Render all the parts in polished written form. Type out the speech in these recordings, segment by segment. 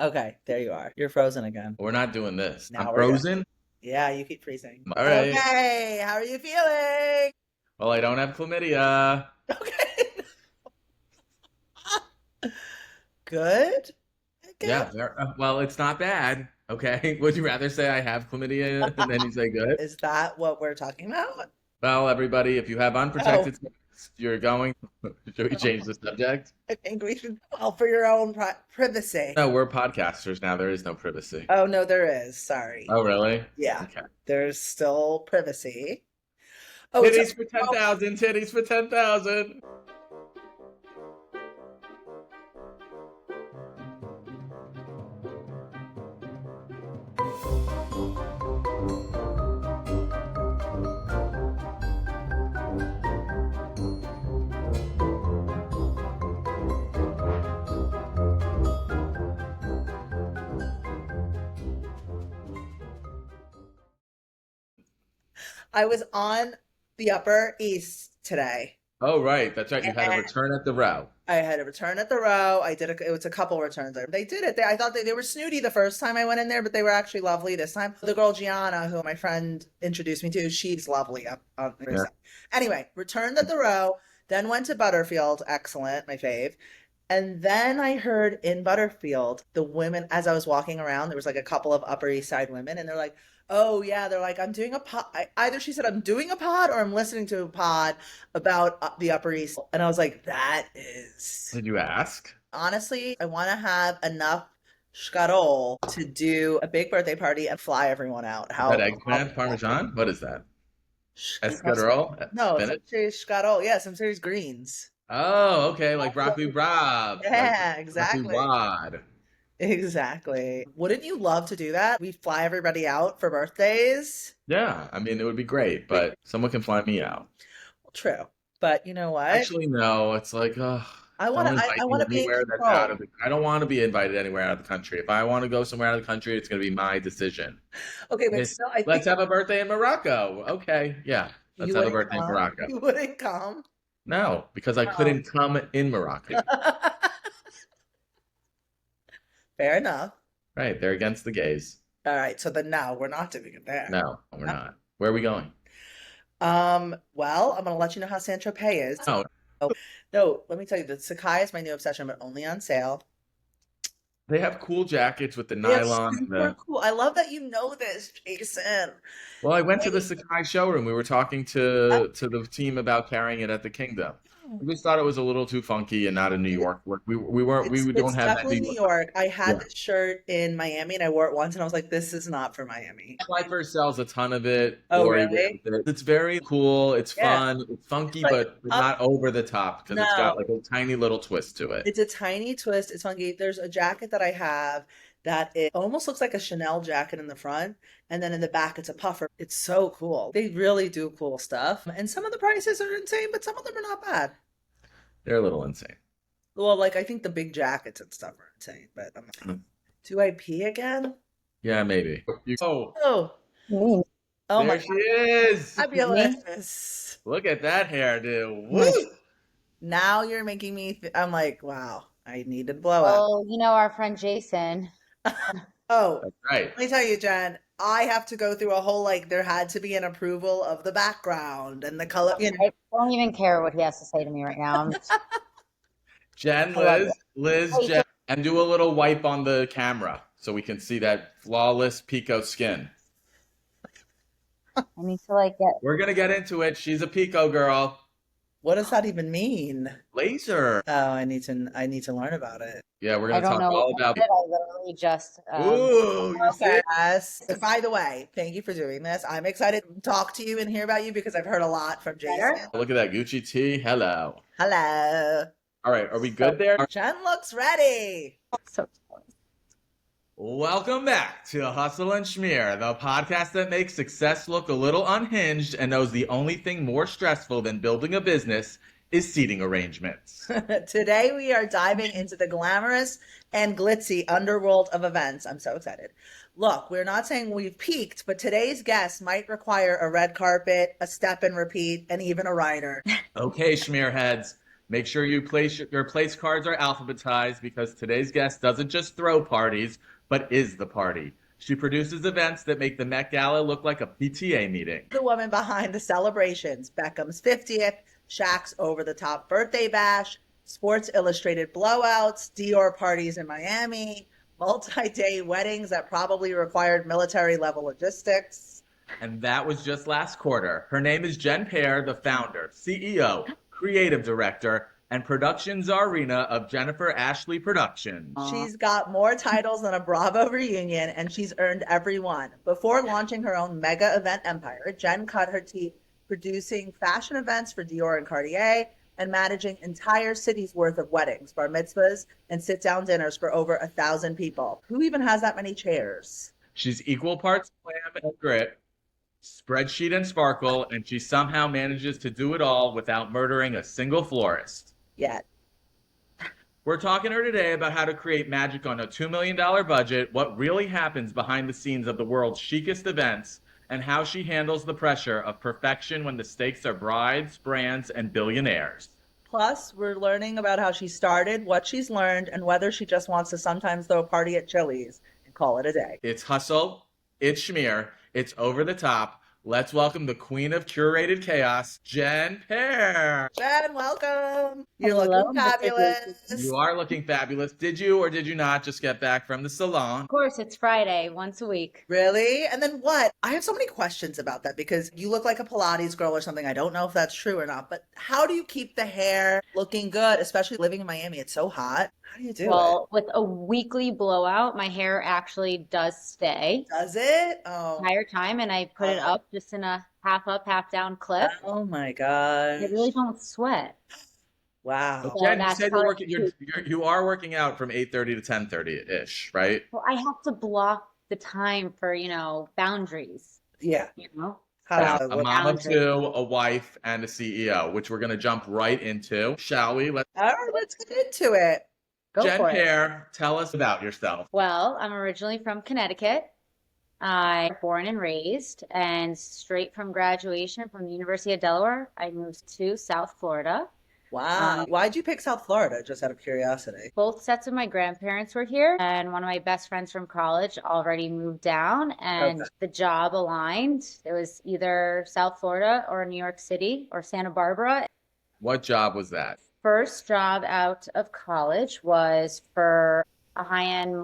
Okay, there you are. You're frozen again. We're not doing this. I'm Now we're good. frozen. Yeah, you keep freezing. All right. Okay, how are you feeling? Well, I don't have chlamydia. Okay. Good, I Yeah. guess. Well, it's not bad. Okay. Would you rather say I have chlamydia and then you say good? Is that what we're talking about? Well, everybody, if you have Oh, unprotected sex, you're going. Should we change the subject? I think we should. Well, for your own privacy. No, we're podcasters now. There is no privacy. Oh, no, there is. Sorry. Oh, really? Yeah, Okay. there's still privacy. Oh, so, Titties for 10,000. Titties for 10,000. I was on the Upper East today. Oh, right. That's right. You had a return at the row. I had a return at the row. It was a couple returns. They did it. I thought they were snooty the first time I went in there, but they were actually lovely this time. The girl Gianna, who my friend introduced me to, she's lovely. Yeah. Anyway, returned at the row, then went to Butterfield. Excellent, my fave. And then I heard in Butterfield, the women, as I was walking around, there was like a couple of Upper East Side women, and they're like, oh, yeah, they're like, I'm doing a pod. Either she said, I'm doing a pod or I'm listening to a pod about the Upper East. And I was like, that is. Did you ask? Honestly, I want to have enough schkarol to do a big birthday party and fly everyone out. Is that eggplant parmesan? What is that? Escarole? No, Spinach? some serious schkarol. Yeah, some serious greens. Oh, okay. Like broccoli rabe. Yeah, Like broccoli exactly. wad. Exactly. Wouldn't you love to do that? We fly everybody out for birthdays. Yeah, I mean, it would be great, but someone can fly me out. Well, true. But you know what? Actually, no. It's like, I want don't to invite I me want to be in anywhere that's out control. of the. I don't want to be invited anywhere out of the country. If I want to go somewhere out of the country, it's going to be my decision. Okay, but It's, still I let's think have a birthday in Morocco. Okay, yeah, let's you have a wouldn't birthday in come. Morocco. You wouldn't come. No, because I Oh. couldn't come in Morocco. Fair enough. Right, they're against the gays. All right, so then no, we're not doing it there. No, we're not. Where are we going? Well, I'm gonna let you know how San Tropez is. Oh, Oh, no, let me tell you, the Sakai is my new obsession, but only on sale. they have cool jackets with the They have nylon. super cool. I love that you know this, Jason. Well, I went to the Right? Sakai showroom. We were talking to the team about carrying it at the Kingdom. We just thought it was a little too funky and not a New York look. We weren't we It's don't have that definitely New New York. York. I had Yeah. this shirt in Miami and I wore it once and I was like, this is not for Miami. Slifer sells a ton of it. Oh, Lori wears really? it. It's very cool. It's Yeah. fun. It's funky, It's like but not over the top because it's got no, like a tiny little twist to it. it's a tiny twist. It's funky. There's a jacket that I have that it almost looks like a Chanel jacket in the front, and then in the back it's a puffer. It's so cool. They really do cool stuff. And some of the prices are insane, but some of them are not bad. They're a little insane. Well, like I think the big jackets and stuff are insane, but do I pee again? Yeah, maybe. Oh, Oh, Me. oh my there she is. Me? fabulous. Look at that hairdo. Me. Woo! Now you're making me, I'm like, wow, I needed to blow up. Oh, you know our friend Jason. Oh, That's right. let me tell you, Jen, I have to go through a whole, like, there had to be an approval of the background and the color, you know. I don't even care what he has to say to me right now. Jen, I love Liz, it. Liz, Hey, Jen, and do a little wipe on the camera so we can see that flawless Pico skin. I need to like get. We're gonna get into it. She's a Pico girl. What does that even mean? Laser. Oh, I need to learn about it. Yeah, we're I gonna don't talk know all what about. I did. I literally just. Ooh, you see? Okay. Yes. By the way, thank you for doing this. I'm excited to talk to you and hear about you because I've heard a lot from Jason. Look at that Gucci tee. Hello. Hello. All right, are we good there? Jen looks ready. So Welcome back to Hustle and Schmear, the podcast that makes success look a little unhinged and knows the only thing more stressful than building a business is seating arrangements. Today we are diving into the glamorous and glitzy underworld of events. I'm so excited. Look, we're not saying we've peaked, but today's guest might require a red carpet, a step and repeat, and even a rider. Okay, Schmear heads. Make sure your place cards are alphabetized because today's guest doesn't just throw parties, but is the party. She produces events that make the Met Gala look like a PTA meeting. The woman behind the celebrations, Beckham's 50th, Shaq's over-the-top birthday bash, Sports Illustrated blowouts, Dior parties in Miami, multi-day weddings that probably required military-level logistics. And that was just last quarter. Her name is Jen Pear, the founder, CEO, creative director, and production czarina of Jennifer Ashley Productions. She's got more titles than a Bravo reunion, and she's earned every one. Before launching her own mega event empire, Jen cut her teeth producing fashion events for Dior and Cartier and managing entire cities worth of weddings, bar mitzvahs, and sit-down dinners for over 1,000 people. Who even has that many chairs? She's equal parts glam and grit, spreadsheet and sparkle, and she somehow manages to do it all without murdering a single florist. Yet. We're talking to her today about how to create magic on a $2 million budget, what really happens behind the scenes of the world's chicest events, and how she handles the pressure of perfection when the stakes are brides, brands, and billionaires. Plus, we're learning about how she started, what she's learned, and whether she just wants to sometimes throw a party at Chili's and call it a day. It's hustle, it's schmear, it's over the top. Let's welcome the queen of curated chaos, Jen Pear. Jen, welcome. You're Hello, looking fabulous. You are looking fabulous. Did you or did you not just get back from the salon? Of course, it's Friday, once a week. Really? And then what? I have so many questions about that because you look like a Pilates girl or something. I don't know if that's true or not, but how do you keep the hair looking good, especially living in Miami? It's so hot. How do you do Well, with a weekly blowout, my hair actually does stay it? Does it? Oh, the entire time, and I put it up just in a half up, half down clip. oh my gosh. I really don't sweat. Wow. So Jen, you that's said part you are working out from 8:30 to 10:30-ish, right? Well, I have to block the time for, boundaries, Yeah. Yeah, How, a what- mom of boundaries. two, a wife, and a CEO, which we're going to jump right into. Shall we? All right, let's get into it. Go Jen for it. Pear, tell us about yourself. Well, I'm originally from Connecticut. I'm born and raised, and straight from graduation from the University of Delaware, I moved to South Florida. Wow. Why'd you pick South Florida, just out of curiosity? Both sets of my grandparents were here, and one of my best friends from college already moved down, and Okay. the job aligned. It was either South Florida or New York City or Santa Barbara. What job was that? First job out of college was for a high-end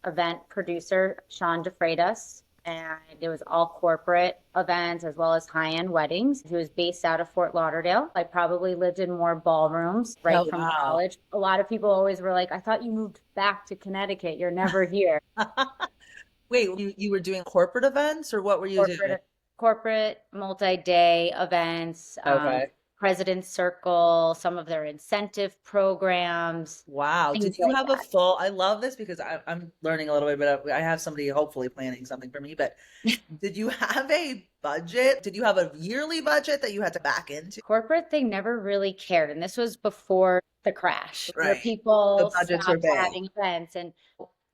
multi-event producer, Sean DeFreitas, and it was all corporate events as well as high-end weddings. He was based out of Fort Lauderdale. I probably lived in more ballrooms right Oh, from wow. college. A lot of people always were like, I thought you moved back to Connecticut. You're never here. Wait, you were doing corporate events or what were you doing? Corporate multi-day events, Okay. President's Circle, some of their incentive programs. Wow. Did Things you like have a full, I love this because I'm learning a little bit, but I have somebody hopefully planning something for me, but did you have a budget? Did you have a yearly budget that you had to back into? Corporate, they never really cared. And this was before the crash, where Right. people The budgets were stopped big. having events and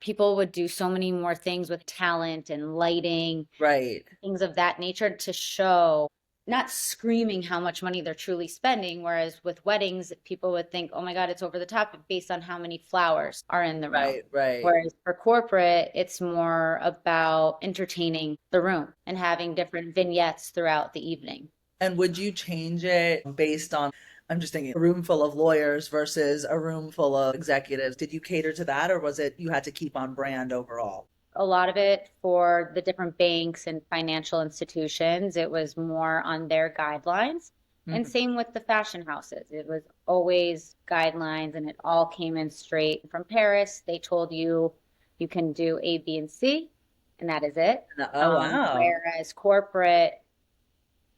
people would do so many more things with talent and lighting, Right. things of that nature to show, not screaming how much money they're truly spending. Whereas with weddings, people would think, oh my God, it's over the top based on how many flowers are in the room. Right. Right. Whereas for corporate, it's more about entertaining the room and having different vignettes throughout the evening. And would you change it based on, I'm just thinking, a room full of lawyers versus a room full of executives? Did you cater to that or was it you had to keep on brand overall? A lot of it for the different banks and financial institutions, it was more on their guidelines. And Mhm. same with the fashion houses. It was always guidelines and it all came in straight from Paris. They told you you can do A, B, and C, and that is it. Oh, wow. Whereas corporate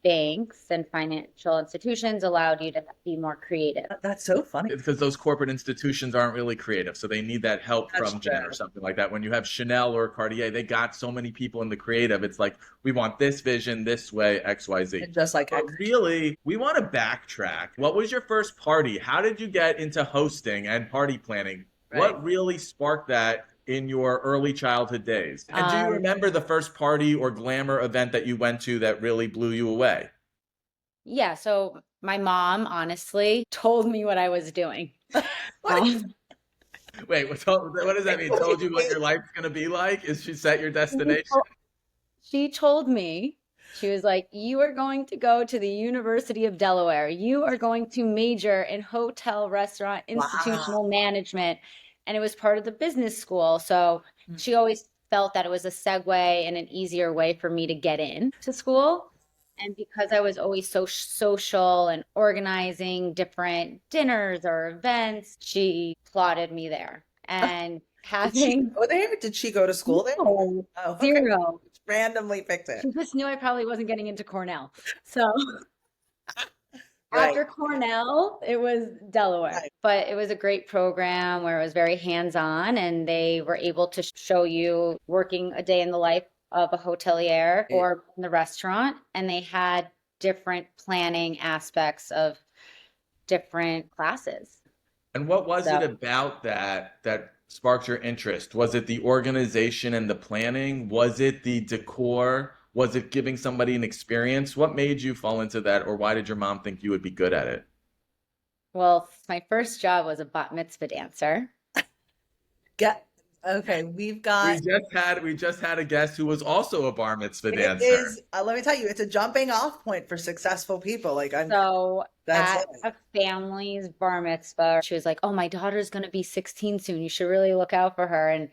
banks and financial institutions allowed you to be more creative. That's so funny. Because those corporate institutions aren't really creative, so they need that help That's from Jen true. or something like that. When you have Chanel or Cartier, they got so many people in the creative. It's like, we want this vision this way, XYZ. And just like, But really, we want to backtrack. What was your first party? How did you get into hosting and party planning? What Right. really sparked that in your early childhood days? And do you remember the first party or glamour event that you went to that really blew you away? Yeah, so My mom, honestly, told me what I was doing. What? Wait, what does that mean? Told you what your life's gonna be like? Is she set your She destination? told she told me, she was like, you are going to go to the University of Delaware. You are going to major in hotel, restaurant, Wow. institutional management. And it was part of the business school. So Mm. she always felt that it was a segue and an easier way for me to get in to school. And because I was always so social and organizing different dinners or events, she plotted me there. And Did she having go there? Did she go to school there? no, Oh, okay. zero. Just randomly picked it. She just knew I probably wasn't getting into Cornell. So Right. after Cornell, it was Delaware. Right. But it was a great program where it was very hands-on and they were able to show you working a day in the life of a hotelier Yeah. or in the restaurant. And they had different planning aspects of different classes. And what was it So about that sparked your interest? Was it the organization and the planning? Was it the decor? Was it giving somebody an experience? What made you fall into that, or why did your mom think you would be good at it? well, my first job was a bat mitzvah dancer. Get okay. We've got We just had a guest who was also a bar mitzvah it dancer. is. Let me tell you, it's a jumping off point for successful people. Like I'm. So That's at it. a family's bar mitzvah, she was like, "Oh, my daughter's gonna be 16 soon. You should really look out for her." And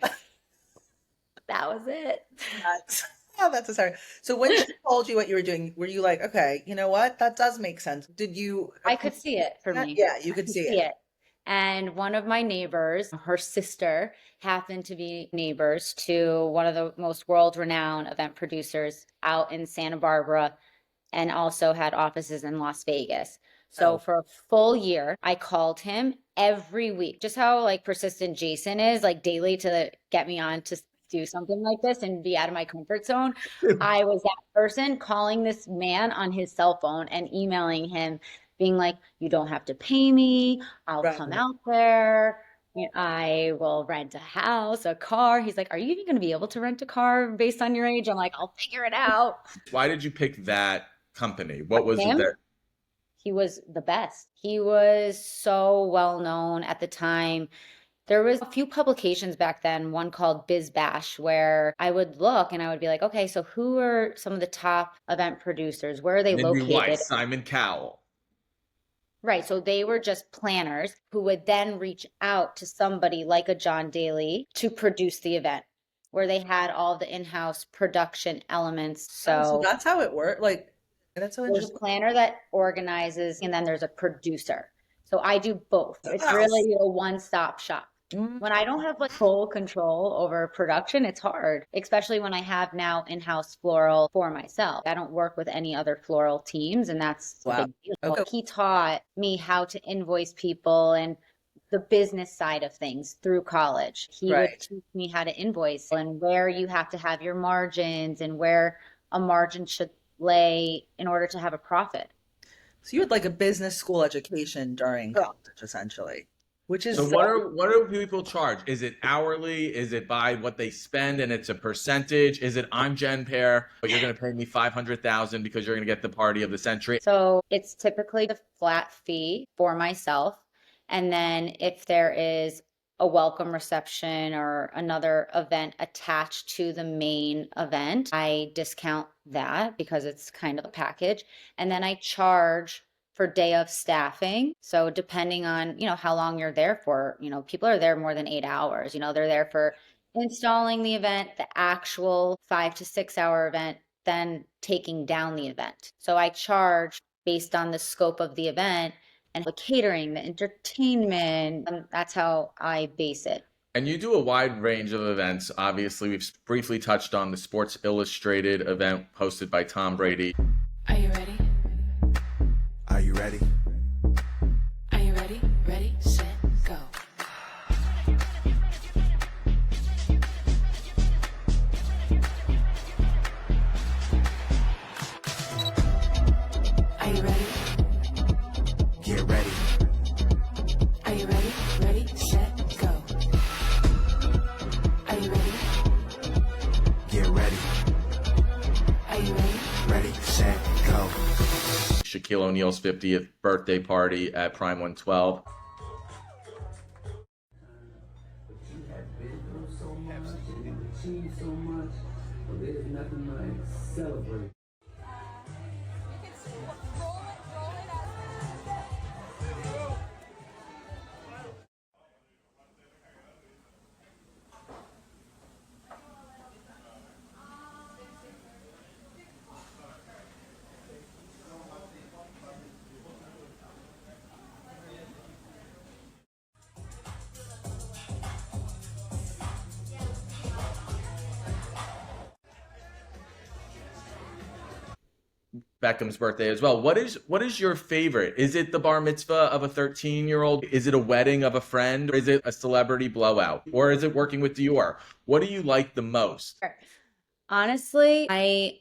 that was it. That's oh, that's a sorry. So when she told you what you were doing, were you like, okay, you know what? That does make sense. Did you I could see it for that? me. Yeah, you I could could see see it. it. And one of my neighbors, her sister, happened to be neighbors to one of the most world-renowned event producers out in Santa Barbara and also had offices in Las Vegas. So Oh, for a full year, I called him every week. Just how like persistent Jason is, like daily to get me on to do something like this and be out of my comfort zone. I was that person calling this man on his cell phone and emailing him, being like, "You don't have to pay me. I'll right. come out there. I will rent a house, a car." He's like, "Are you even going to be able to rent a car based on your age?" I'm like, "I'll figure it out." Why did you pick that company? What was it Him, that he was the best. He was so well known at the time. There was a few publications back then, one called Biz Bash, where I would look and I would be like, okay, so who are some of the top event producers? Where are they Mindy located? Weiss, Simon Cowell? Right. So they were just planners who would then reach out to somebody like a John Daly to produce the event, where they had all the in-house production elements. Oh, so So that's how it worked. Like that's so there's a interesting. planner that organizes, and then there's a producer. So I do both. It's Wow. really a one-stop shop. Mm, When I don't have like full control over production, it's hard, especially when I have now in-house floral for myself. I don't work with any other floral teams, and that's a wow. big deal. Okay. He taught me how to invoice people and the business side of things through college. He would Right. teach me how to invoice and where you have to have your margins and where a margin should lay in order to have a profit. So you had like a business school education during Correct. college, essentially, which is So so what do people charge? Is it hourly? Is it by what they spend and it's a percentage? Is it I'm Jen Pear, but you're gonna pay me 500,000 because you're gonna get the party of the century? So it's typically the flat fee for myself. And then if there is a welcome reception or another event attached to the main event, I discount that because it's kind of a package. And then I charge for day of staffing. So depending on, how long you're there for, people are there more than 8 hours. They're there for installing the event, the actual 5 to 6 hour event, then taking down the event. So I charge based on the scope of the event and the catering, the entertainment. That's how I base it. And you do a wide range of events. Obviously, we've briefly touched on the Sports Illustrated event hosted by Tom Brady. Are you ready? Are you ready? Are you ready? Ready, set, go. Are you ready? Get ready. Are you ready? Ready, set, go. Are you ready? Get ready. Are you ready? Ready, set, go. Shaquille Shaquille O'Neal's 50th birthday party at Prime 112. You have been through so much and you achieved so much, but there's nothing like celebrate. Beckham's birthday as well. What is your favorite? Is it the bar mitzvah of a 13-year-old? Is it a wedding of a friend? Or is it a celebrity blowout? Or is it working with Dior? What do you like the most? Honestly, I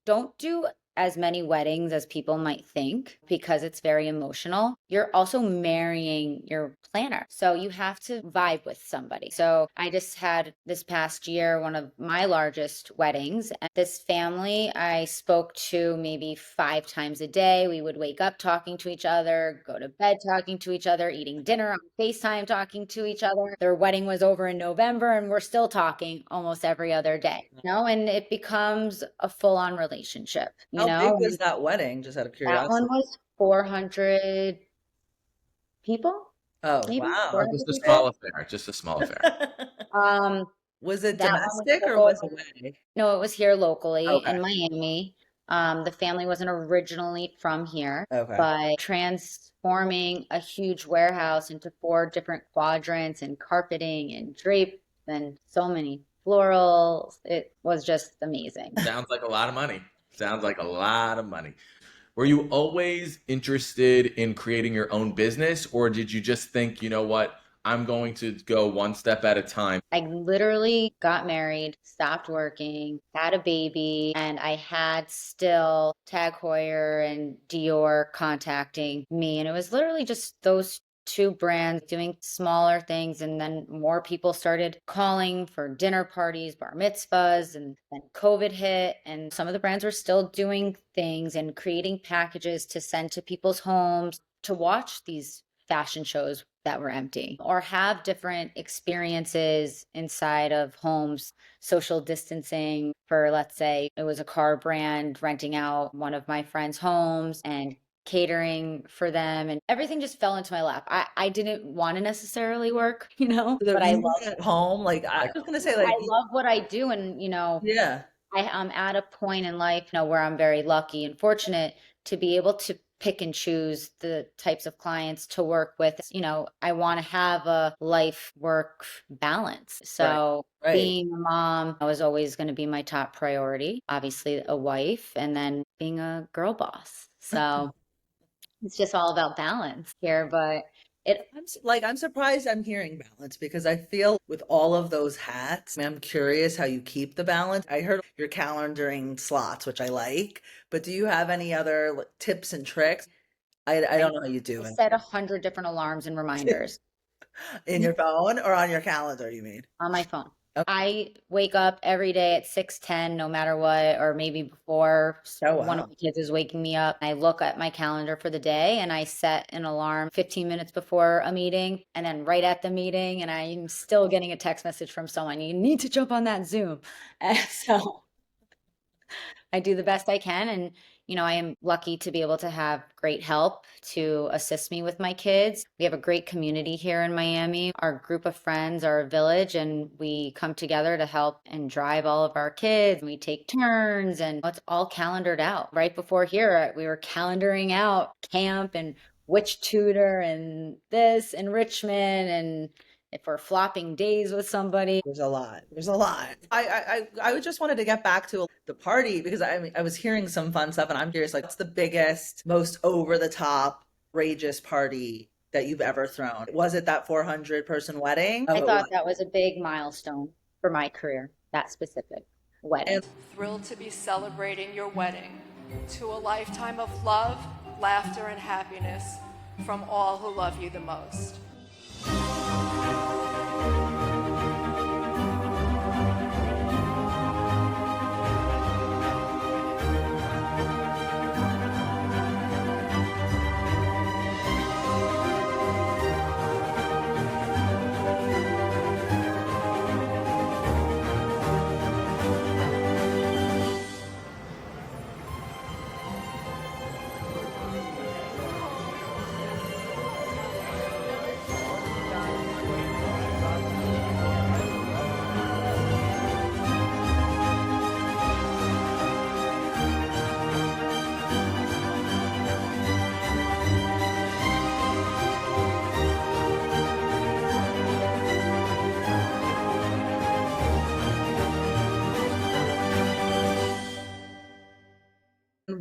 don't do as many weddings as people might think because it's very emotional. You're also marrying your planner. So you have to vibe with somebody. So I just had this past year one of my largest weddings. And this family I spoke to maybe 5 times a day. We would wake up talking to each other, go to bed talking to each other, eating dinner on FaceTime talking to each other. Their wedding was over in November and we're still talking almost every other day. And it becomes a full-on relationship. How big was that wedding, just out of That curiosity? one was 400 people, Oh, maybe wow. 400 Just a people. small affair. Just a small affair. Was it That one was domestic or was it full. away? No, it was here locally Okay. in Miami. The family wasn't originally from here, Okay. but transforming a huge warehouse into 4 different quadrants and carpeting and drape and so many florals. It was just amazing. Sounds like a lot of money. Sounds like a lot of money. Were you always interested in creating your own business, or did you just think, you know what, I'm going to go one step at a time? I literally got married, stopped working, had a baby, and I had still Tag Heuer and Dior contacting me. And it was literally just those 2 brands doing smaller things. And then more people started calling for dinner parties, bar mitzvahs, and then COVID hit. And some of the brands were still doing things and creating packages to send to people's homes to watch these fashion shows that were empty or have different experiences inside of homes, social distancing for, let's say, it was a car brand renting out one of my friends' homes and catering for them, and everything just fell into my lap. I didn't want to necessarily work, So but I you love at home, like I was gonna say, like, I love what I do, and yeah. I'm at a point in life now where I'm very lucky and fortunate to be able to pick and choose the types of clients to work with. I want to have a life work balance. So Right. being a mom was always going to be my top priority, obviously a wife, and then being a girl boss. So it's just all about balance here, but I'm surprised I'm hearing balance because I feel with all of those hats, I'm curious how you keep the balance. I heard your calendaring slots, which I like, but do you have any other tips and tricks? I don't know how you do I it. set 100 different alarms and reminders In your phone or on your calendar, you mean? on my phone. Okay. I wake up every day at 6:10, no matter what, or maybe before Oh, one wow. of the kids is waking me up. I look at my calendar for the day and I set an alarm 15 minutes before a meeting and then right at the meeting, and I'm still getting a text message from someone, you need to jump on that Zoom. And so I do the best I can. And, I am lucky to be able to have great help to assist me with my kids. We have a great community here in Miami. Our group of friends are a village, and we come together to help and drive all of our kids. We take turns, and it's all calendared out. Right before here, we were calendaring out camp and which tutor and this enrichment, and if we're flopping days with somebody. There's a lot. There's a lot. I just wanted to get back to the party because I was hearing some fun stuff and I'm curious, like, what's the biggest, most over the top, outrageous party that you've ever thrown? Was it that 400-person wedding? I Oh, thought that was a big milestone for my career, that specific wedding. Thrilled to be celebrating your wedding to a lifetime of love, laughter, and happiness from all who love you the most.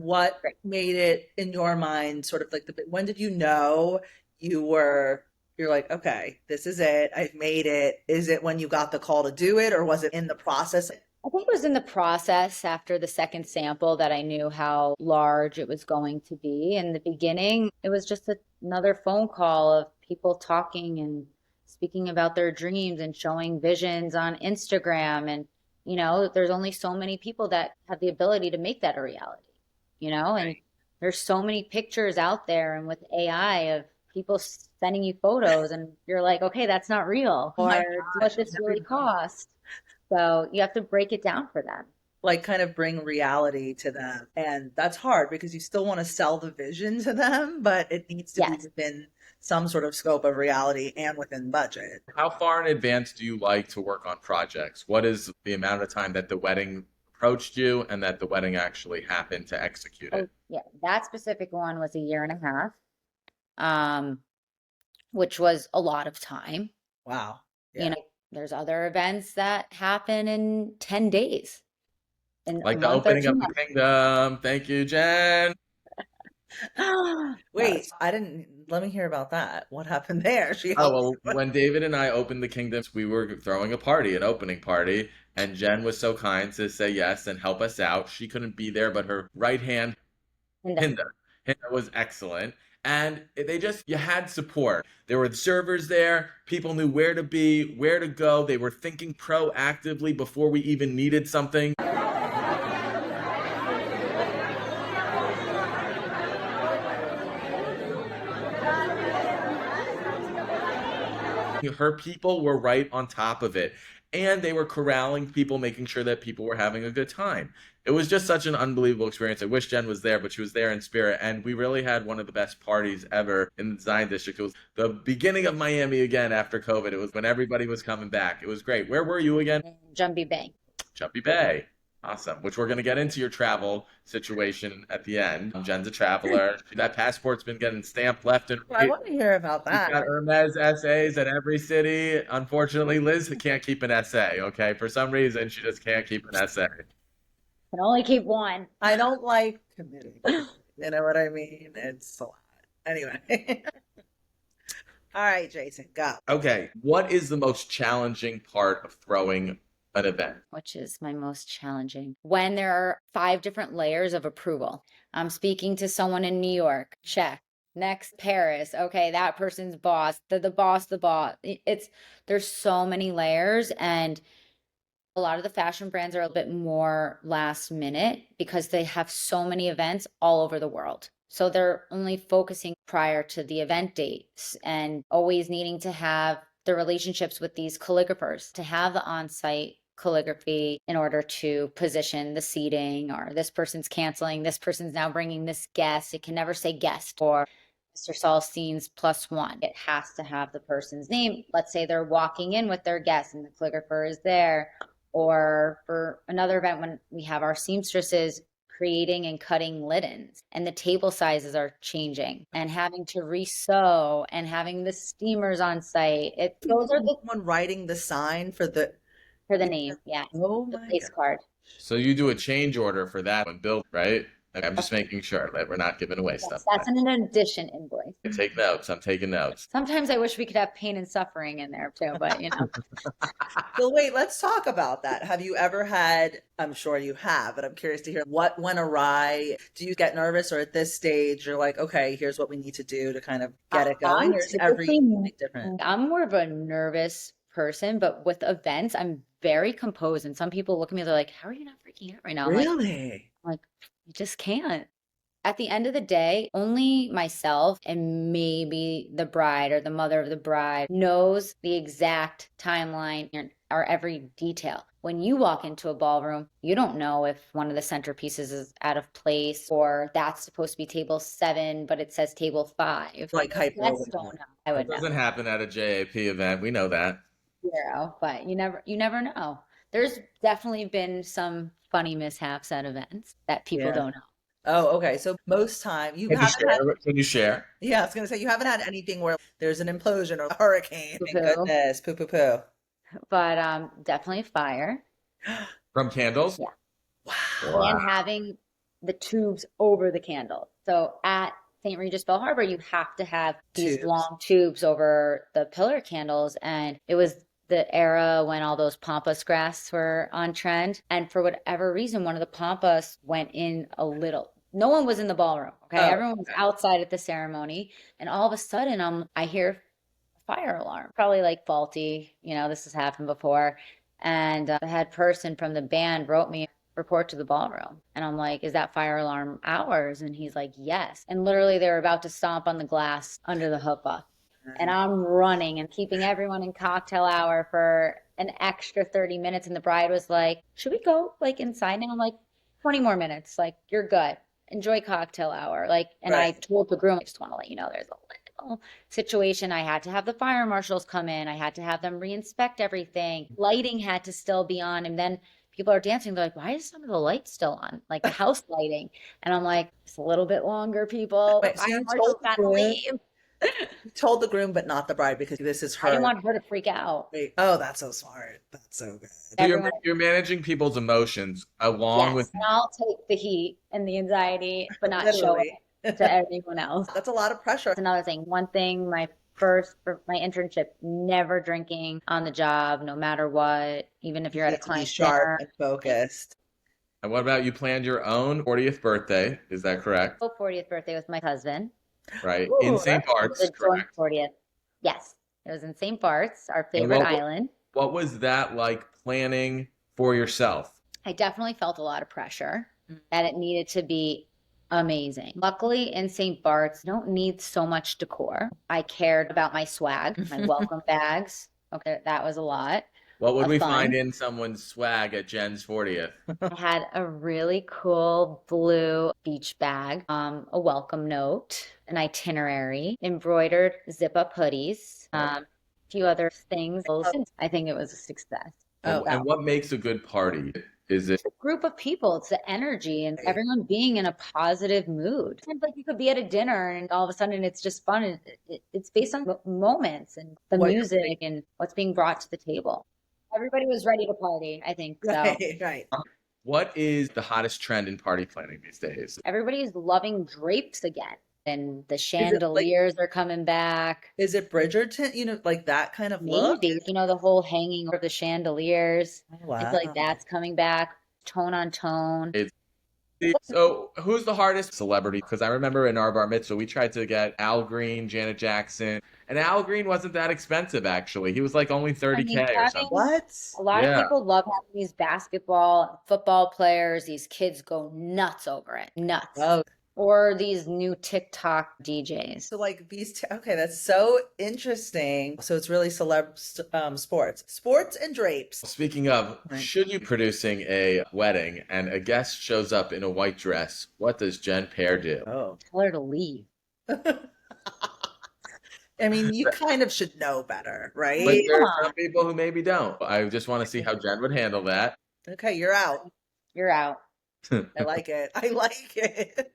what made it in your mind sort of like when did you know you're like, okay, this is it. I've made it. Is it when you got the call to do it, or was it in the process? I think it was in the process after the second sample that I knew how large it was going to be. In the beginning, it was just another phone call of people talking and speaking about their dreams and showing visions on Instagram. And, there's only so many people that have the ability to make that a reality, and Right. there's so many pictures out there. And with AI of people sending you photos, and you're like, okay, that's not real. Oh my Or what gosh, I've this never really done that. cost. So you have to break it down for them. Like kind of bring reality to them. And that's hard because you still want to sell the vision to them, but it needs to be Yes. within some sort of scope of reality and within budget. How far in advance do you like to work on projects? What is the amount of time that the wedding approached you and that the wedding actually happened to execute Oh, it? yeah. That specific one was a year and a half, which was a lot of time. Wow. You Yeah. know, there's other events that happen in 10 days, in a Like the month or opening two of the months. kingdom. Thank you, Jen. Wait, I didn't let me hear about that. What happened there? She Oh, helped well, you. when David and I opened the kingdoms, we were throwing a party, an opening party, and Jen was so kind to say yes and help us out. She couldn't be there, but her right hand, And Hinda, Hinda was excellent. And you had support. There were servers there. People knew where to be, where to go. They were thinking proactively before we even needed something. Her people were right on top of it. And they were corralling people, making sure that people were having a good time. It was just such an unbelievable experience. I wish Jen was there, but she was there in spirit. And we really had one of the best parties ever in the design district. It was the beginning of Miami again after COVID. It was when everybody was coming back. It was great. Where were you again? Jumpy Bay. Jumpy Bay. Awesome. Which we're going to get into your travel situation at the end. Jen's a traveler. That passport's been getting stamped left and I right. want to hear about She's that. got Hermes essays at every city. Unfortunately, Liz can't keep an essay, okay? For some reason, she just can't keep an essay. Can only keep one. I don't like committing. You know what I mean? It's a lot. Anyway. All right, Jason, go. Okay, what is the most challenging part of throwing an event? Which is my most challenging. When there are 5 different layers of approval. I'm speaking to someone in New York, check. Next, Paris. Okay, that person's boss. The boss, the boss. There's so many layers, and a lot of the fashion brands are a bit more last minute because they have so many events all over the world. So they're only focusing prior to the event dates and always needing to have the relationships with these calligraphers to have the on-site calligraphy in order to position the seating, or this person's canceling, this person's now bringing this guest. It can never say guest or Mr. Salstein's +1. It has to have the person's name. Let's say they're walking in with their guest and the calligrapher is there. Or for another event, when we have our seamstresses creating and cutting linens and the table sizes are changing and having to resew and having the steamers on site. Those are Someone writing the sign for the name. Yeah. Oh The my place God. card. So you do a change order for that one, Bill, right? Okay, I'm just making sure that we're not giving away Yes, stuff. that's an addition invoice. Take notes. I'm taking notes. Sometimes I wish we could have pain and suffering in there too, but So wait, let's talk about that. Have you ever had, I'm sure you have, but I'm curious to hear what went awry. Do you get nervous, or at this stage you're like, okay, here's what we need to do to kind of get it going? Or is every different? I'm more of a nervous person, but with events, I'm very composed. And some people look at me, they're like, how are you not freaking out right now? Really? I'm like, you just can't. At the end of the day, only myself and maybe the bride or the mother of the bride knows the exact timeline or every detail. When you walk into a ballroom, you don't know if one of the centerpieces is out of place or that's supposed to be table 7, but it says table 5. Like hyper. Guests don't know. I That would know. doesn't happen at a JAP event. We know that. Zero, but you never know. There's definitely been some funny mishaps at events that people Yeah. don't know. Oh, okay. So most time you Can you haven't had, share? Can you share? yeah, I was gonna say you haven't had anything where there's an implosion or a hurricane. Thank Poo-poo. goodness. Poo poo poo. But definitely fire From candles? Yeah. Wow. and having the tubes over the candle. So at St. Regis Bell Harbor, you have to have these Tubes. long tubes over the pillar candles. And it was the era when all those pampas grass were on trend. And for whatever reason, one of the pampas went in a little. No one was in the ballroom. Okay. Oh, Everyone was outside at the ceremony. And all of a sudden, I hear a fire alarm, probably like faulty. This has happened before. And the head person from the band wrote me, report to the ballroom. And I'm like, is that fire alarm ours? And he's like, yes. And literally they were about to stomp on the glass under the huppah. And I'm running and keeping everyone in cocktail hour for an extra 30 minutes. And the bride was like, should we go like inside now? I'm like, 20 more minutes. Like, you're good. Enjoy cocktail hour. Like, and I told the groom, I just want to let you know there's a little situation. I had to have the fire marshals come in. I had to have them reinspect everything. Lighting had to still be on. And then people are dancing. They're like, why is some of the lights still on? Like the house lighting. And I'm like, it's a little bit longer, people. Wait, so Fire you marshals told the gotta groom? leave. You told the groom, but not the bride, because this is her. I didn't want her to freak out. Wait, oh, that's so smart. That's so good. So Everyone, you're managing people's emotions along yes, with. and I'll take the heat and the anxiety, but not show Literally. it to everyone else. That's a lot of pressure. That's another thing. One thing, for my internship, never drinking on the job, no matter what, even if you're at You a have to be client sharp dinner. and focused. And what about you planned your own 40th birthday? Is that correct? 40th birthday with my husband. Right. Ooh, In St. that's It was Bart's, a joint correct? 40th. Yes, it was in St. Bart's, our And favorite island. what was that like planning for yourself? I definitely felt a lot of pressure that it needed to be amazing. Luckily, in St. Bart's, you don't need so much decor. I cared about my swag, my welcome bags. Okay, that was a lot What would of we fun. find in someone's swag at Jen's 40th? I had a really cool blue beach bag, a welcome note, an itinerary, embroidered zip-up hoodies, a few other things. I think it was a success. Oh, And what makes a good party? Is it Group of people, it's the energy and everyone being in a positive mood. It's like you could be at a dinner and all of a sudden it's just fun. And it's based on moments and the What you're music and what's being brought to the table. Everybody was ready to party, I think. So right. what is the hottest trend in party planning these days? everybody's loving drapes again. And the Is it like, chandeliers are coming back. is it Bridgerton? Like that kind of look? Maybe, the whole hanging of the chandeliers. Oh, I feel like wow. that's coming back. Tone on tone. So who's the hardest celebrity? Because I remember in our bar mitzvah, we tried to get Al Green, Janet Jackson, and Al Green wasn't that expensive, actually. He was like only 30K or something. What? A lot Yeah. of people love having these basketball, football players. These kids go nuts over it. Nuts. Oh, Or these new TikTok DJs. so like okay, that's so interesting. So it's really sports and drapes. Speaking of, Right. should you be producing a wedding and a guest shows up in a white dress, what does Jen Pear do? Oh. Tell her to leave. I mean, you kind of should know better, But right? there are some people who maybe don't. I just want to see how Jen would handle that. Okay, you're out. You're out. I like it. I like it.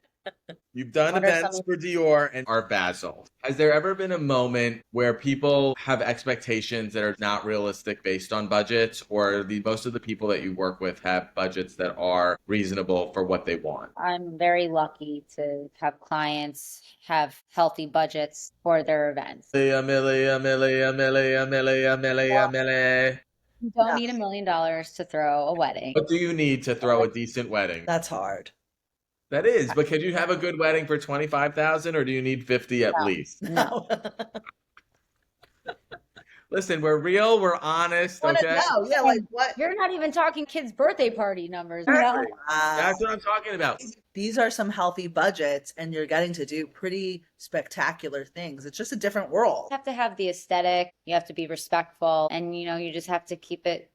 You've done What are events some- for Dior and Art Basel. Has there ever been a moment where people have expectations that are not realistic based on budgets, or most of the people that you work with have budgets that are reasonable for what they want? I'm very lucky to have clients have healthy budgets for their events. A milli. You don't Yeah. need $1 million to throw a wedding. What do you need to throw a decent wedding? That's hard. That is, but could you have a good wedding for 25,000, or do you need 50 at No. least? No. Listen, we're real, we're honest, Want to okay? know? Yeah, like what? You're not even talking kids' birthday party numbers. Exactly. Wow. That's what I'm talking about. These are some healthy budgets, and you're getting to do pretty spectacular things. It's just a different world. You have to have the aesthetic, you have to be respectful, and you just have to keep it,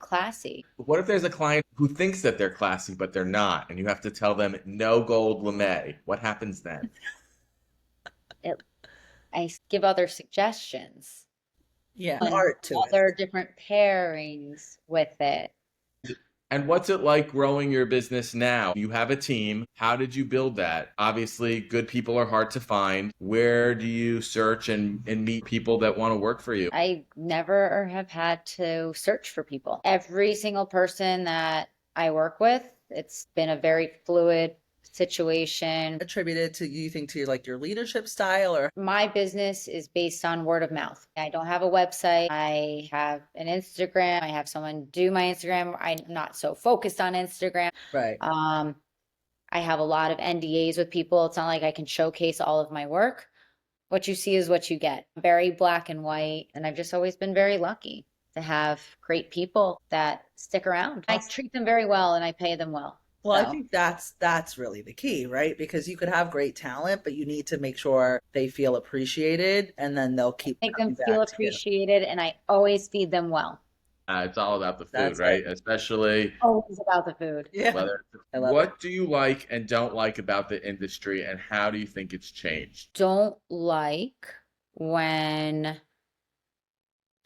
classy. What if there's a client who thinks that they're classy, but they're not, and you have to tell them no gold lame? What happens then? I give other suggestions. Yeah, And art to it. other different pairings with it. And what's it like growing your business now? You have a team. How did you build that? Obviously, good people are hard to find. Where do you search and meet people that want to work for you? I never have had to search for people. Every single person that I work with. It's been a very fluid situation. Attributed to, you think, to like your leadership style, or My business is based on word of mouth. I don't have a website. I have an Instagram. I have someone do my Instagram. I'm not so focused on Instagram. right? I have a lot of NDAs with people. It's not like I can showcase all of my work. What you see is what you get. Very black and white. And I've just always been very lucky to have great people that stick around. I treat them very well and I pay them well. Well, I So think that's really the key, right? Because you could have great talent, but you need to make sure they feel appreciated, and then they'll keep make coming them feel back to you. appreciated and I always feed them well. It's all about the food, That's right? it. Especially Always about the food. Yeah, whether I love it. what do you like and don't like about the industry, and how do you think it's changed? Don't like when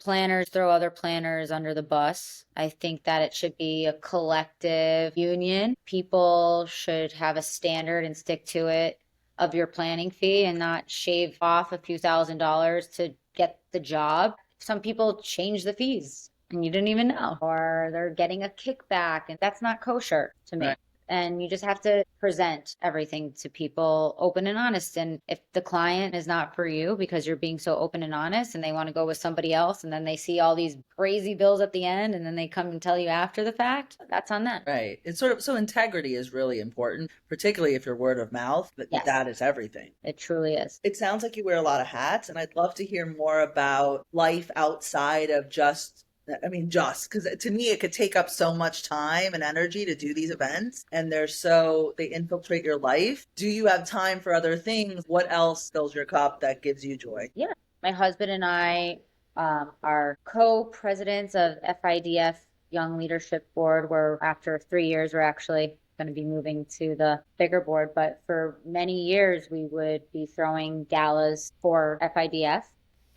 planners throw other planners under the bus. I think that it should be a collective union. People should have a standard and stick to it of your planning fee and not shave off a few $1,000s to get the job. Some people change the fees and you didn't even know, or they're getting a kickback, and that's not kosher to me. Right. And you just have to present everything to people open and honest. And if the client is not for you because you're being so open and honest and they want to go with somebody else, and then they see all these crazy bills at the end and then they come and tell you after the fact, that's on them. Right. It's sort of, so integrity is really important, particularly if you're word of mouth. Yes. That is everything. It truly is. It sounds like you wear a lot of hats, and I'd love to hear more about life outside of just because to me, it could take up so much time and energy to do these events, and they infiltrate your life. Do you have time for other things? What else fills your cup that gives you joy? Yeah. My husband and I are co-presidents of FIDF Young Leadership Board, where after 3 years, we're actually going to be moving to the bigger board. But for many years, we would be throwing galas for FIDF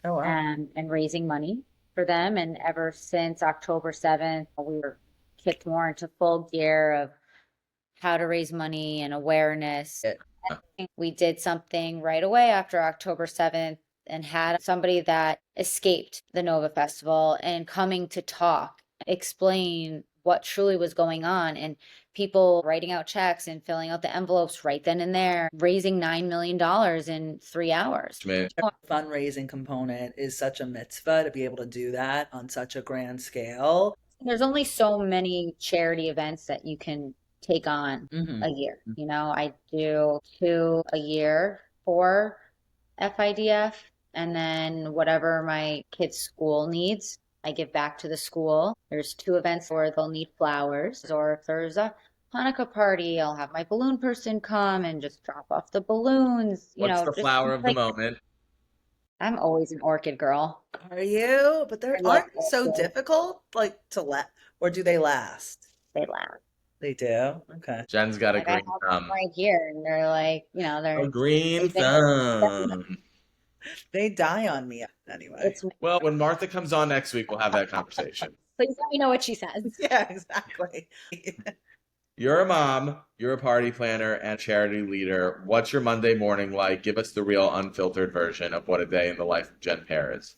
Oh, wow. and raising money for them. And ever since October 7th, we were kicked more into full gear of how to raise money and awareness. We did something right away after October 7th and had somebody that escaped the Nova Festival and coming to talk, explain what truly was going on, and people writing out checks and filling out the envelopes right then and there, raising $9 million in 3 hours. Man, Fundraising component is such a mitzvah to be able to do that on such a grand scale. There's only so many charity events that you can take on Mhm. a year. You know, I do 2 a year for FIDF, and then whatever my kids' school needs, I give back to the school. There's 2 events where they'll need flowers, or if there's a Hanukkah party, I'll have my balloon person come and just drop off the balloons. what's the just flower of the like, moment? I'm always an orchid girl. Are you? But I they're love aren't they so orchids. difficult, like or do they last? They laugh. They do. Okay. Jen's got a Like I have green them thumb. right here, and they're like, they're A green they've been- thumb. They die on me anyway. It's Well, when Martha comes on next week, we'll have that conversation. please let me know what she says. Yeah, exactly. You're a mom, you're a party planner and charity leader. What's your Monday morning like? Give us the real unfiltered version of what a day in the life of Jen Pear is.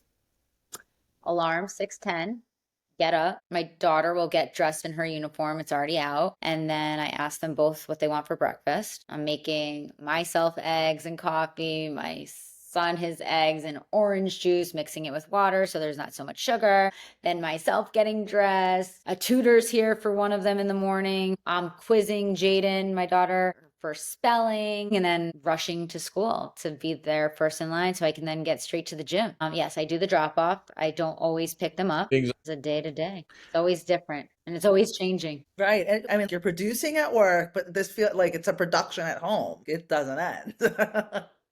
Alarm 6:10. Get up. My daughter will get dressed in her uniform. It's already out. And then I ask them both what they want for breakfast. I'm making myself eggs and coffee, my son his eggs and orange juice, mixing it with water so there's not so much sugar. Then myself getting dressed. A tutor's here for one of them in the morning. I'm quizzing Jaden, my daughter, for spelling, and then rushing to school to be there first in line so I can then get straight to the gym. Yes, I do the drop off. I don't always pick them up. Things- It's a day to day. It's always different and it's always changing. Right. And you're producing at work, but this feels like it's a production at home. It doesn't end.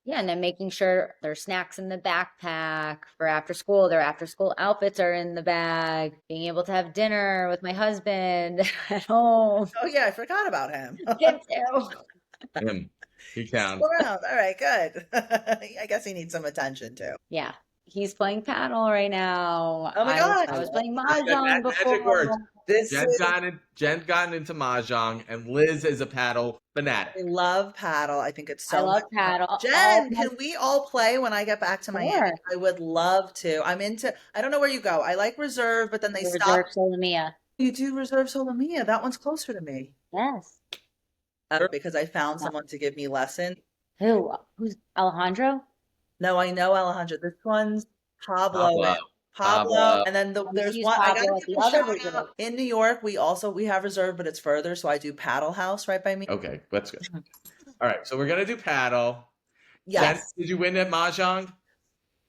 Yeah, and then making sure there's snacks in the backpack for after school. Their after school outfits are in the bag. Being able to have dinner with my husband at home. Oh yeah, I forgot about him. Him too. Him. He counts. Still around. All right, good. I guess he needs some attention too. Yeah, he's playing paddle right now. Oh my I God. was playing That mahjong magic words. before. This is, Jen's gotten into mahjong, and Liz is a paddle fanatic. I love paddle. I think it's so I love much fun. paddle. Jen, Oh, can we all play when I get back to Miami? Sure. I would love to. I don't know where you go. I like reserve, but then they the stop. Reserve Solomia. You do reserve Solomia. That one's closer to me. Yes. Because I found someone to give me lesson. Who? Who's Alejandro? No, I know Alejandro. This one's Pablo. Pablo. Pablo. Pablo. And then I there's use one. I Pablo gotta at give the a other shout resort. out. In New York, we have reserved, but it's further. So I do Paddle House right by me. Okay, that's good. All right, so we're gonna do paddle. Jen, Yes. did you win at Mahjong?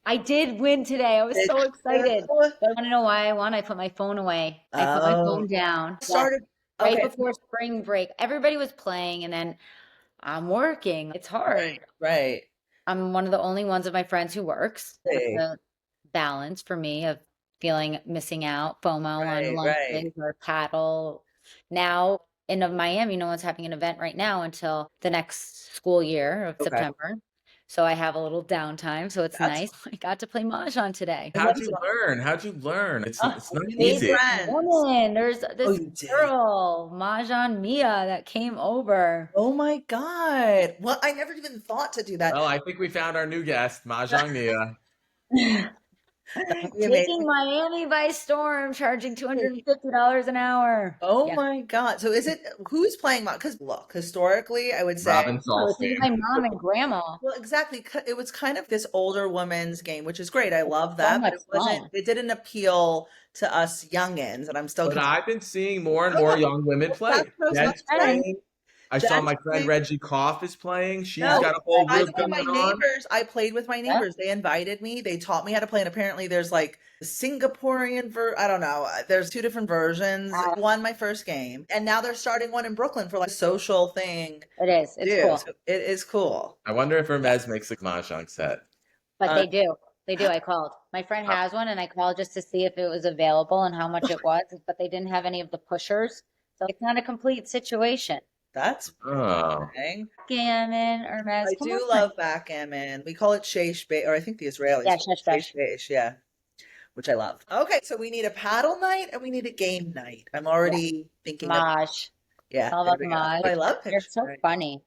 I did win today. I was so excited. Oh. But I want to know why I won. I put my phone away. I put my phone down. Started Right okay. before spring break. Everybody was playing, and then I'm working. It's hard. Right. I'm one of the only ones of my friends who works. Hey. That's a balance for me of feeling missing out, FOMO Right, on right. lunches or paddle. Now in Miami, no one's having an event right now until the next school year of Okay. September. So I have a little downtime. So it's That's nice. I got to play Mahjong today. How'd you learn? How'd you learn? It's not you easy. need friends. Woman, there's this you did. girl, Mahjong Mia, that came over. Oh my God. Well, I never even thought to do that. Well, I think we found our new guest, Mahjong Nia. That would be Taking amazing. Miami by storm, charging $250 an hour. Oh Yeah. my God. So who's playing? Because look, historically, I would say. Robin No, it's Salstein. my mom and grandma. Well, exactly. It was kind of this older woman's game, which is great. I love that, but much it wasn't. fun. It didn't appeal to us youngins, and I'm still. But I've been seeing more and more young women play. That's what I was Jen's gonna say. playing. I saw Jen's my friend playing. Reggie Koff is playing. She's No, got a whole by the group way, going my on. neighbors. I played with my neighbors. They invited me. They taught me how to play, and apparently there's like the Singaporean I don't know. There's two different versions. Won my first game, and now they're starting one in Brooklyn for like a social thing. It is. It's Dude, cool. so it is cool. I wonder if Hermes makes a Mahjong set. But they do. They do. I called. My friend has one, and I called just to see if it was available and how much it was, but they didn't have any of the pushers. So it's not a complete situation. That's Oh. thing. Gammon, Hermes. I come do on. love backgammon. We call it sheish, or I think the Israelis Yeah, call it shesh. sheish, yeah, which I love. Okay, so we need a paddle night and we need a game night. I'm already thinking of Maj. yeah. All there about we go. Maj. I love You're pictures. so funny.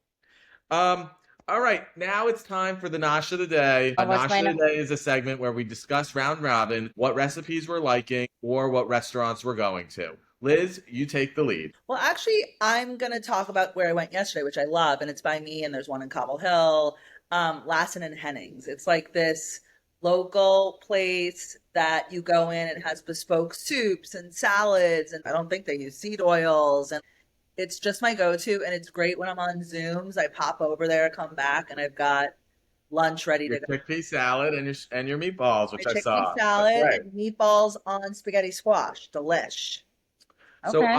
All right, now it's time for the Nosh of the Day. A Oh, what's Nosh my of the Day is a segment where we discuss round robin what recipes we're liking or what restaurants we're going to. Liz, you take the lead. Well, actually, I'm gonna talk about where I went yesterday, which I love, and it's by me. And there's one in Cobble Hill, Lassen and Hennings. It's like this local place that you go in. It has bespoke soups and salads, and I don't think they use seed oils. And it's just my go-to, and it's great when I'm on Zooms. I pop over there, come back, and I've got lunch ready Your to go. chickpea salad and your meatballs, which My I saw. chickpea salad That's right. and meatballs on spaghetti squash. Delish. So Okay.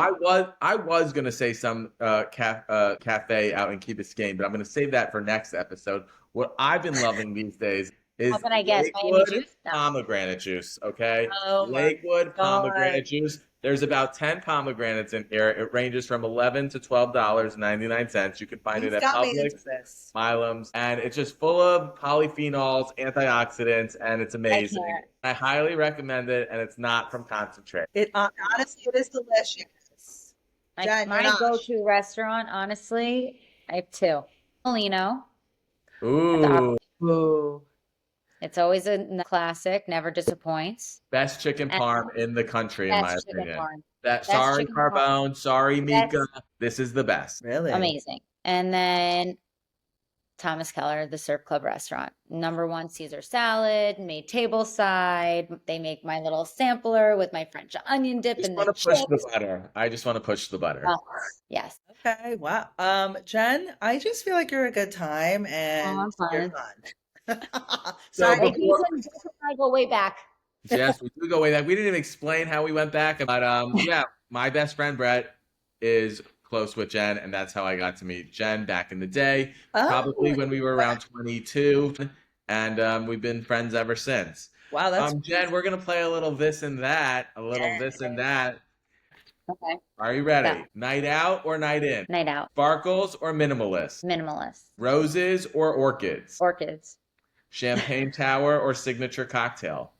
I was gonna say some cafe out in Key Biscayne, but I'm gonna save that for next episode. What I've been loving these days is How can I guess? Miami Lakewood juice? No. pomegranate juice. Okay, Oh my Lakewood God. pomegranate juice. There's about 10 pomegranates in here. It ranges from $11 to $12.99. You can find it You've at got me Publix, into this. Milam's, and it's just full of polyphenols, antioxidants, and it's amazing. can't. I highly recommend it, and it's not from concentrate. Honestly, it is delicious. Jen, My you're not. go-to restaurant, honestly, I have two. Molino. Ooh, Ooh. It's always a classic, never disappoints. best chicken And- parm in the country, in my Best chicken opinion. parm. That Best sorry chicken parm. Carbone, sorry Best- Mika. This is the best. Really? Amazing. And then Thomas Keller, the Surf Club restaurant. Number one Caesar salad, made tableside. They make my little sampler with my French onion dip Just and want the to push the chips. butter. I just want to push the butter. Oh, yes. Okay. Wow. Jen, I just feel like you're a good time and I'm you're fine. fun. So Sorry. Like you and Jeff and I go way back. Yes, we do go way back. We didn't even explain how we went back, but yeah, my best friend Brett is close with Jen, and that's how I got to meet Jen back in the day, probably Oh, when we were around 22, and we've been friends ever since. wow. That's Jen, we're gonna play a little this and that, a little this and that. Okay. Are you ready? Yeah. Night out or night in? Night out. Sparkles or minimalist? Minimalist. Roses or orchids? Orchids. Champagne tower or signature cocktail?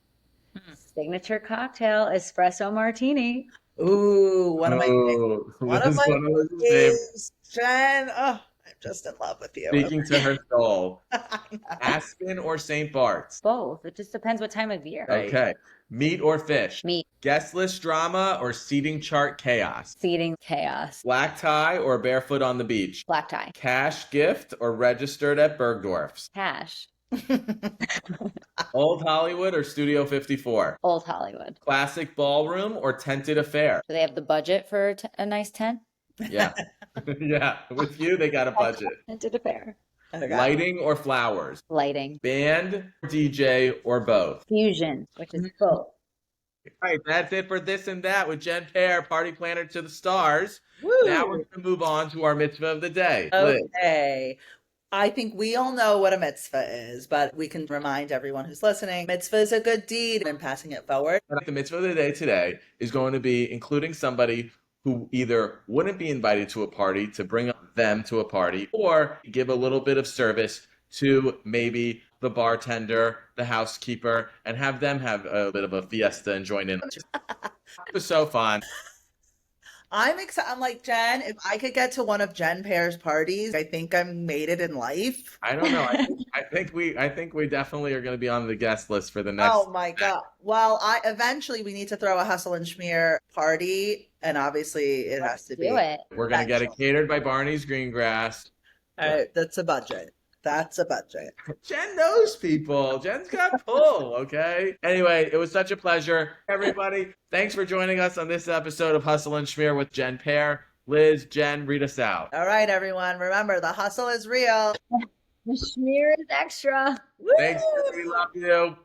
Signature cocktail, espresso martini. ooh, one of my Oh, one of Liz- my one of Liz's favorites. faves. Jen. Oh, I'm just in love with you. Speaking to her soul. I know. Aspen or St. Bart's? Both. It just depends what time of year. Right. Okay. Meat or fish? Meat. Guest list drama or seating chart chaos? Seating chaos. Black tie or barefoot on the beach? Black tie. Cash gift or registered at Bergdorf's? Cash. Old Hollywood or Studio 54? Old Hollywood. Classic ballroom or tented affair? Do they have the budget for a nice tent? Yeah. Yeah. With you, they got a budget. Tented affair. Lighting or flowers? Lighting. Band, DJ, or both? Fusion, which is both. All right, that's it for This and That with Jen Pear, party planner to the stars. Woo. Now we're going to move on to our mitzvah of the day. Liz. Okay. I think we all know what a mitzvah is, but we can remind everyone who's listening, mitzvah is a good deed and passing it forward. The mitzvah of the day today is going to be including somebody who either wouldn't be invited to a party to bring them to a party, or give a little bit of service to maybe the bartender, the housekeeper, and have them have a bit of a fiesta and join in. It was so fun. I'm excited. I'm like, Jen, if I could get to one of Jen Pear's parties, I think I made it in life. I don't know. I think we definitely are going to be on the guest list for the next. Oh my God. Well, eventually we need to throw a Hustle and Schmear party, and obviously it has to be. Do it. We're going to get it catered by Barney's Greengrass. All right, that's a budget. That's a budget. Jen knows people. Jen's got pull, okay? Anyway, it was such a pleasure. Everybody, thanks for joining us on this episode of Hustle and Schmear with Jen Pear. Liz, Jen, read us out. All right, everyone. Remember, the hustle is real. The schmear is extra. Thanks. We love you.